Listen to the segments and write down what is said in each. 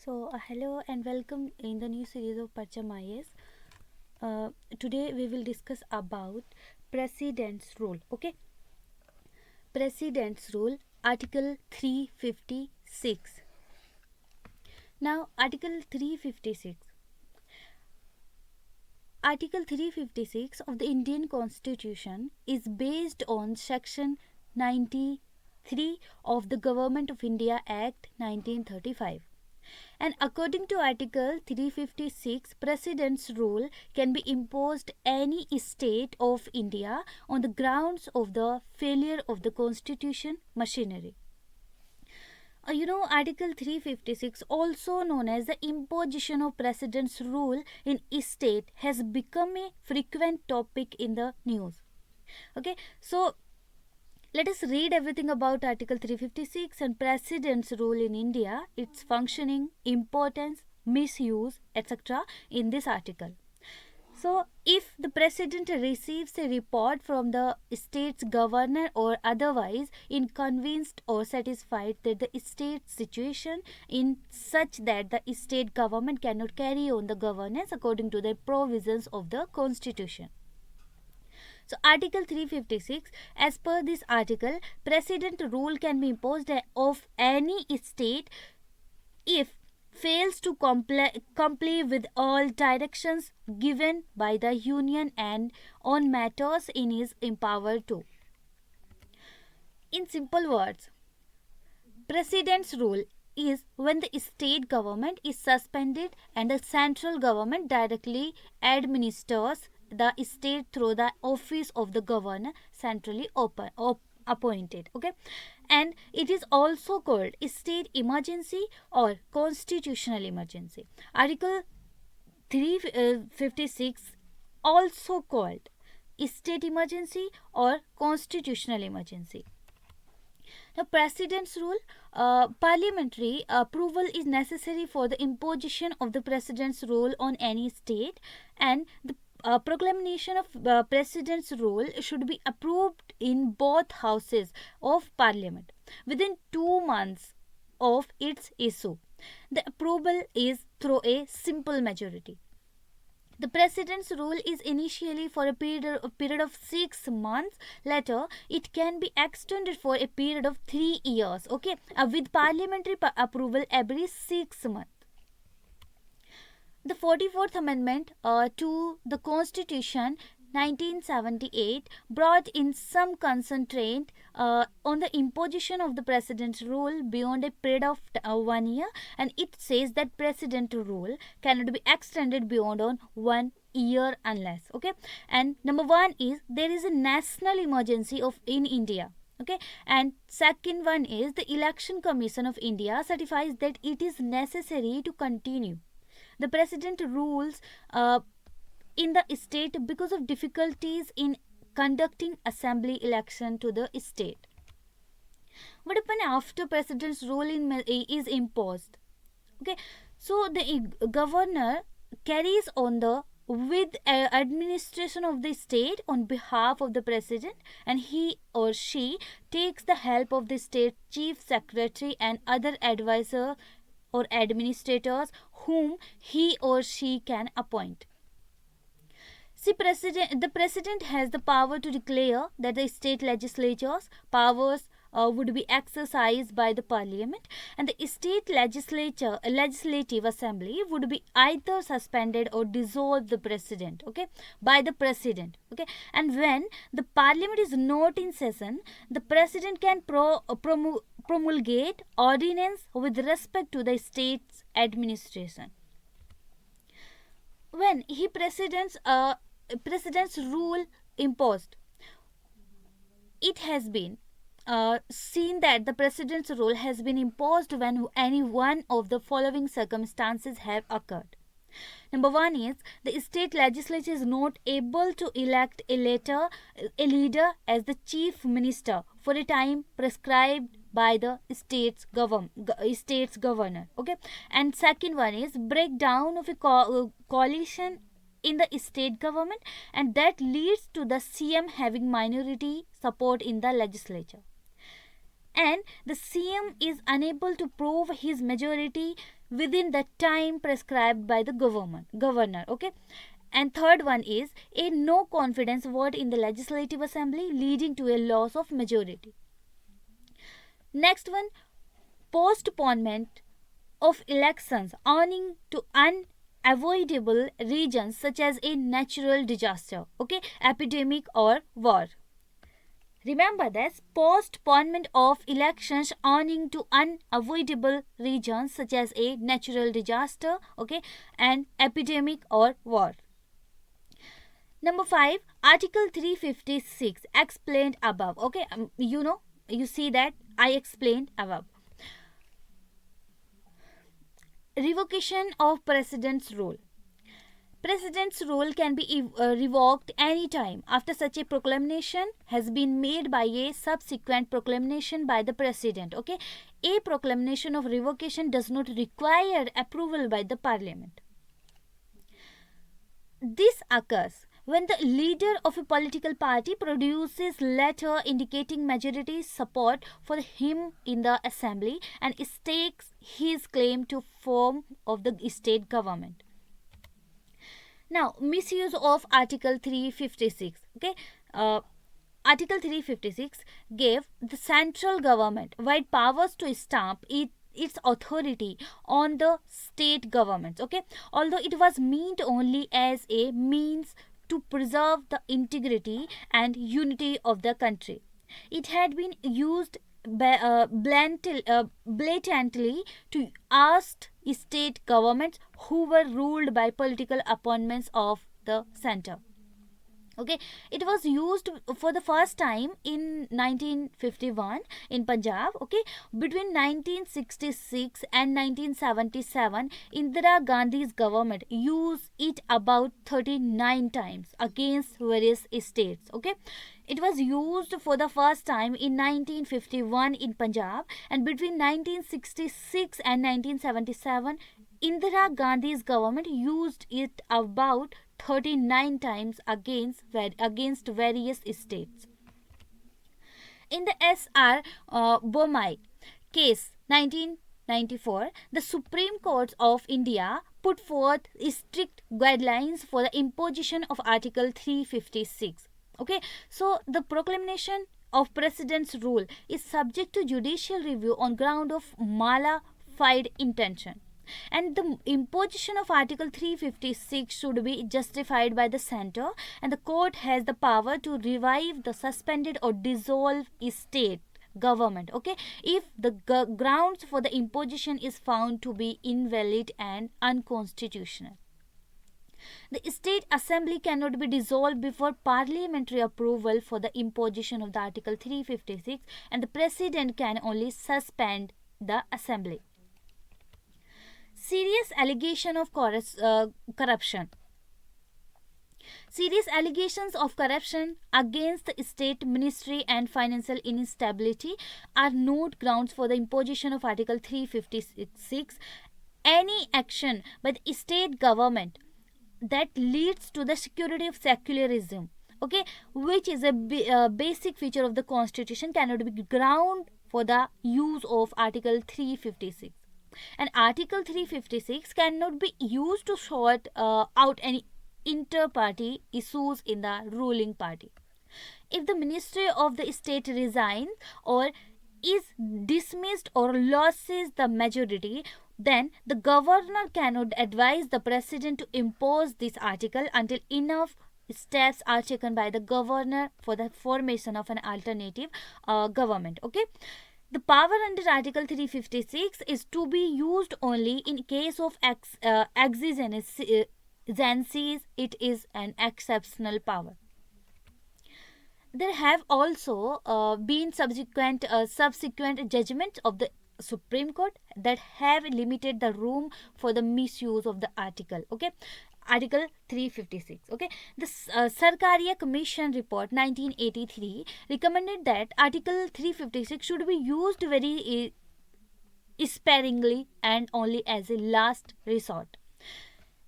Hello and welcome in the new series of Parcham IAS. Today we will discuss about President's Rule. Okay, President's Rule, Article 356. Now, Article 356 of the Indian Constitution is based on Section 93 of the Government of India Act 1935. And according to Article 356, President's rule can be imposed any state of India on the grounds of the failure of the constitution machinery. Article 356, also known as the imposition of President's rule in state, has become a frequent topic in the news. Okay, so let us read everything about Article 356 and President's rule in India, its functioning, importance, misuse, etc. in this article. So, if the President receives a report from the state's governor or otherwise is convinced or satisfied that the state's situation is such that the state government cannot carry on the governance according to the provisions of the Constitution. So, Article 356, as per this article, President rule can be imposed of any state if fails to comply with all directions given by the Union and on matters it is empowered to. In simple words, President's rule is when the state government is suspended and the central government directly administers the state through the office of the governor centrally appointed. Okay, and it is also called state emergency or constitutional emergency. Article 356 also called state emergency or constitutional emergency. Now, President's rule, parliamentary approval is necessary for the imposition of the President's rule on any state, and the proclamation of President's rule should be approved in both houses of Parliament within 2 months of its issue. The approval is through a simple majority. The President's rule is initially for a period of 6 months. Later, it can be extended for a period of 3 years. Okay, with parliamentary approval every 6 months. The 44th Amendment to the Constitution 1978 brought in some constraint on the imposition of the President's rule beyond a period of 1 year, and it says that President rule cannot be extended beyond on 1 year unless. Okay, and number one is there is a national emergency in India. Okay, and second one is the Election Commission of India certifies that it is necessary to continue the President rules in the state because of difficulties in conducting assembly election to the state. What happens after President's rule is imposed? Okay, so the governor carries on the with administration of the state on behalf of the President, and he or she takes the help of the state chief secretary and other advisor or administrators whom he or she can appoint. See, the President has the power to declare that the state legislature's powers would be exercised by the Parliament, and the state legislative assembly would be either suspended or dissolved the President, okay, by the President. Okay, and when the Parliament is not in session, the President can promulgate ordinance with respect to the state's administration. When President's rule imposed, it has been seen that the President's rule has been imposed when any one of the following circumstances have occurred. Number one is the state legislature is not able to elect a leader as the chief minister for a time prescribed by the state's governor. Okay, and second one is breakdown of a coalition in the state government, and that leads to the CM having minority support in the legislature. and the CM is unable to prove his majority within the time prescribed by the governor. Okay. And third one is a no confidence vote in the legislative assembly leading to a loss of majority. Next one, postponement of elections owing to unavoidable reasons such as a natural disaster, okay, epidemic or war. Remember this, postponement of elections owing to unavoidable reasons such as a natural disaster, okay, and epidemic or war. Number 5, Article 356 explained above. Okay, you see that I explained above. Revocation of President's rule. President's rule can be revoked any time after such a proclamation has been made by a subsequent proclamation by the President. Okay, a proclamation of revocation does not require approval by the Parliament. This occurs when the leader of a political party produces letter indicating majority support for him in the assembly and stakes his claim to form of the state government. Now, misuse of Article 356. Okay, Article 356 gave the central government wide powers to stamp its authority on the state governments. Okay, although it was meant only as a means to preserve the integrity and unity of the country. It had been used blatantly to oust state governments who were ruled by political appointments of the center. Okay, it was used for the first time in 1951 in Punjab. Okay, between 1966 and 1977, Indira Gandhi's government used it about 39 times against various states. Okay, it was used for the first time in 1951 in Punjab, and between 1966 and 1977, Indira Gandhi's government used it about 39 times against various states. In the S.R. Bomai case 1994, the Supreme Court of India put forth strict guidelines for the imposition of Article 356. Okay, so the proclamation of President's rule is subject to judicial review on ground of mala fide intention. And the imposition of Article 356 should be justified by the center, and the court has the power to revive the suspended or dissolve state government. Okay, if the grounds for the imposition is found to be invalid and unconstitutional. The state assembly cannot be dissolved before parliamentary approval for the imposition of the Article 356, and the president can only suspend the assembly. Serious allegation of corruption. Serious allegations of corruption against the state ministry and financial instability are not grounds for the imposition of Article 356. Any action by the state government that leads to the security of secularism, okay, which is a basic feature of the constitution, cannot be ground for the use of Article 356. And Article 356 cannot be used to sort out any inter-party issues in the ruling party. If the ministry of the state resigns or is dismissed or loses the majority, then the governor cannot advise the president to impose this article until enough steps are taken by the governor for the formation of an alternative government. Okay, the power under Article 356 is to be used only in case of exigencies. It is an exceptional power. There have also been subsequent judgments of the Supreme Court that have limited the room for the misuse of the article. Okay, Article 356. Okay, the Sarkaria Commission Report 1983 recommended that Article 356 should be used very sparingly and only as a last resort.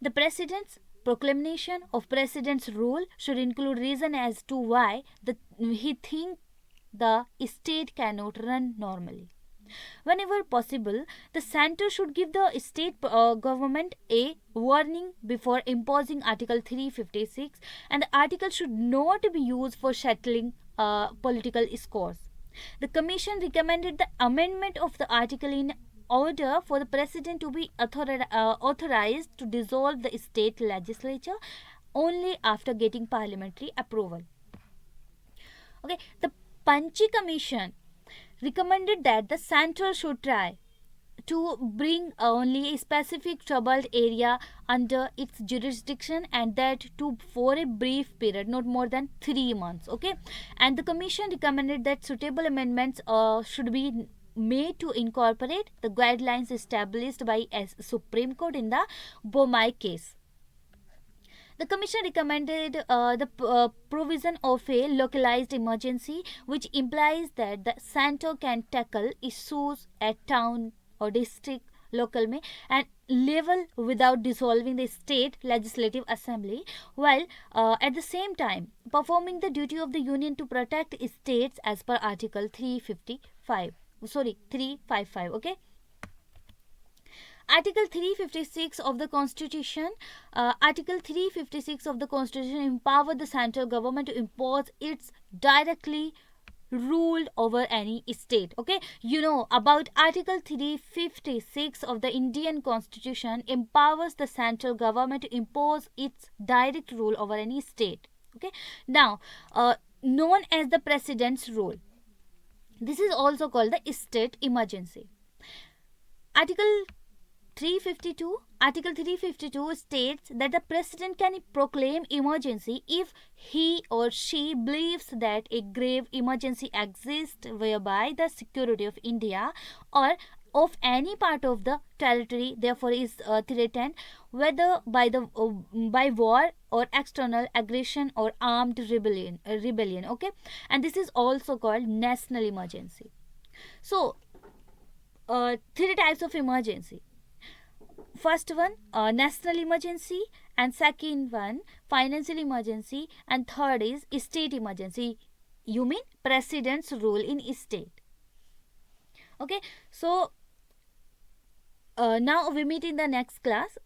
The President's proclamation of President's rule should include reason as to why he thinks the state cannot run normally. Whenever possible, the center should give the state government a warning before imposing Article 356, and the article should not be used for settling political scores. The Commission recommended the amendment of the article in order for the President to be authorized to dissolve the state legislature only after getting parliamentary approval. Okay, the Panchi Commission recommended that the center should try to bring only a specific troubled area under its jurisdiction, and that too for a brief period, not more than 3 months. Okay, and the Commission recommended that suitable amendments should be made to incorporate the guidelines established by Supreme Court in the Bomai case. The Commission recommended the provision of a localized emergency, which implies that the center can tackle issues at town or district local में and level without dissolving the state legislative assembly, while at the same time performing the duty of the union to protect states as per Article 355. Okay. Article 356 of the Constitution. Article 356 of the Constitution empowered the central government to impose its directly ruled over any state. Okay, you know about Article 356 of the Indian Constitution empowers the central government to impose its direct rule over any state. Okay, now known as the President's rule. This is also called the state emergency. Article 352 states that the President can proclaim emergency if he or she believes that a grave emergency exists whereby the security of India or of any part of the territory therefore is threatened, whether by war or external aggression or armed rebellion. Okay, and this is also called national emergency. So 3 types of emergency. First one, national emergency, and second one, financial emergency, and third is state emergency. You mean President's rule in state. Okay, so now we meet in the next class.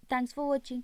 Thanks for watching.